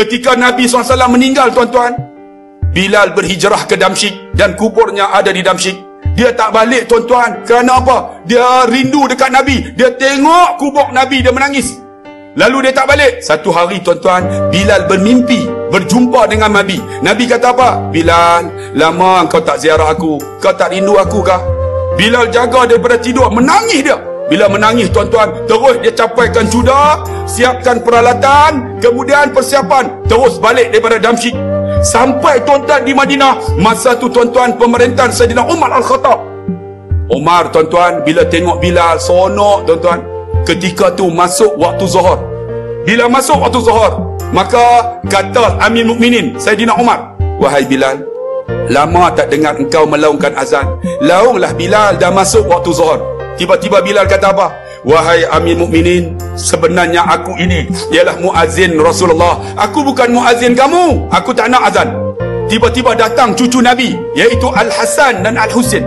Ketika Nabi SAW meninggal, tuan-tuan, Bilal berhijrah ke Damsyik dan kuburnya ada di Damsyik. Dia tak balik, tuan-tuan. Kerana apa? Dia rindu dekat Nabi. Dia tengok kubur Nabi, dia menangis. Lalu dia tak balik. Satu hari, tuan-tuan, Bilal bermimpi berjumpa dengan Nabi. Nabi kata apa? Bilal, lama kau tak ziarah aku. Kau tak rindu aku kah? Bilal jaga daripada tidur, menangis dia. Bila menangis, tuan-tuan, terus dia capaikan cuda, siapkan peralatan, kemudian persiapan, terus balik daripada Damsyik. Sampai, tuan-tuan, di Madinah. Masa tu, tuan-tuan, pemerintahan Saidina Umar Al-Khattab. Umar, tuan-tuan, bila tengok Bilal, seronok, tuan-tuan. Ketika tu masuk waktu Zuhur. Bila masuk waktu Zuhur, maka kata Amir Mukminin Saidina Umar, wahai Bilal, lama tak dengar engkau melaungkan azan. Launglah Bilal, dah masuk waktu Zuhur. Tiba-tiba Bilal kata apa? Wahai Amir Mukminin, sebenarnya aku ini ialah muazzin Rasulullah. Aku bukan muazzin kamu. Aku tak nak azan. Tiba-tiba datang cucu Nabi, iaitu Al-Hasan dan Al-Husin.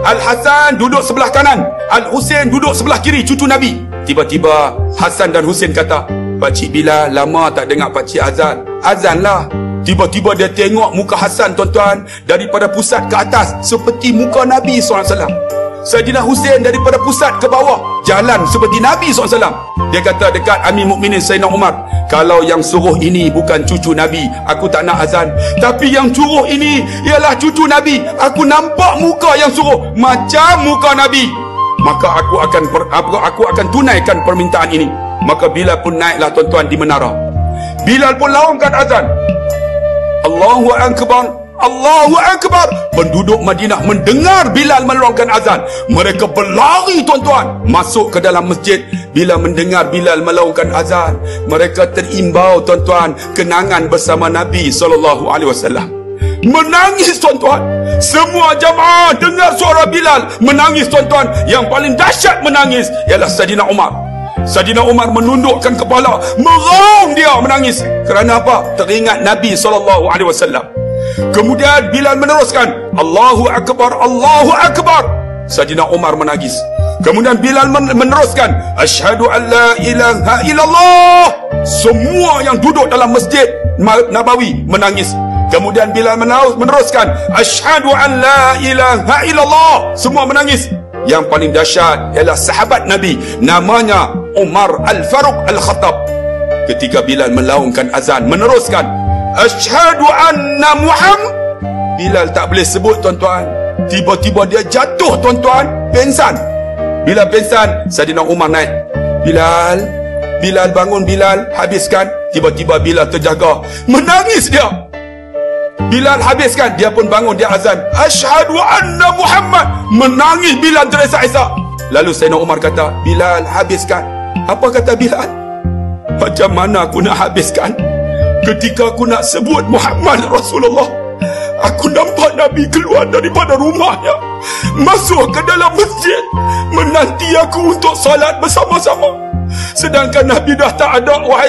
Al-Hasan duduk sebelah kanan, Al-Husin duduk sebelah kiri, cucu Nabi. Tiba-tiba Hasan dan Husin kata, Pakcik Bilal, lama tak dengar pakcik azan. Azanlah. Tiba-tiba dia tengok muka Hasan, tuan-tuan, daripada pusat ke atas seperti muka Nabi SAW. Saidina Husin daripada pusat ke bawah jalan seperti Nabi SAW. Dia kata dekat Amir Mukminin Saidina Umar, kalau yang suruh ini bukan cucu Nabi, aku tak nak azan. Tapi yang suruh ini ialah cucu Nabi. Aku nampak muka yang suruh macam muka Nabi. Maka aku akan tunaikan permintaan ini. Maka Bilal pun naiklah, tuan-tuan, di menara. Bilal pun laungkan azan. Allahu Akbar, Allahu Akbar. Penduduk Madinah mendengar Bilal melaungkan azan. Mereka berlari, tuan-tuan, masuk ke dalam masjid. Bila mendengar Bilal melaungkan azan, mereka terimbau, tuan-tuan, kenangan bersama Nabi SAW. Menangis, tuan-tuan. Semua jamaah dengar suara Bilal menangis, tuan-tuan. Yang paling dahsyat menangis ialah Saidina Umar. Saidina Umar menundukkan kepala, meraung dia menangis. Kerana apa? Teringat Nabi SAW. Kemudian Bilal meneruskan, Allahu Akbar, Allahu Akbar. Saidina Umar menangis. Kemudian Bilal meneruskan, Asyhadu an la ilaha illallah. Semua yang duduk dalam masjid Nabawi menangis. Kemudian Bilal meneruskan, Asyhadu an la ilaha illallah. Semua menangis. Yang paling dahsyat ialah sahabat Nabi, namanya Umar Al-Faruq Al-Khattab. Ketika Bilal melaungkan azan, meneruskan, Asyhadu anna Muhammad. Bilal tak boleh sebut, tuan-tuan. Tiba-tiba dia jatuh, tuan-tuan, pingsan. Bila pingsan, Saidina Umar naik. Bilal bangun, Bilal, habiskan. Tiba-tiba Bilal terjaga, menangis dia. Bilal habiskan, dia pun bangun, dia azan, Asyhadu anna Muhammad. Menangis Bilal teresak-esak. Lalu Saidina Umar kata, Bilal, habiskan. Apa kata Bilal? Macam mana aku nak habiskan? Ketika aku nak sebut Muhammad Rasulullah, aku nampak Nabi keluar daripada rumahnya, masuk ke dalam masjid, menanti aku untuk salat bersama-sama. Sedangkan Nabi dah tak ada, wahai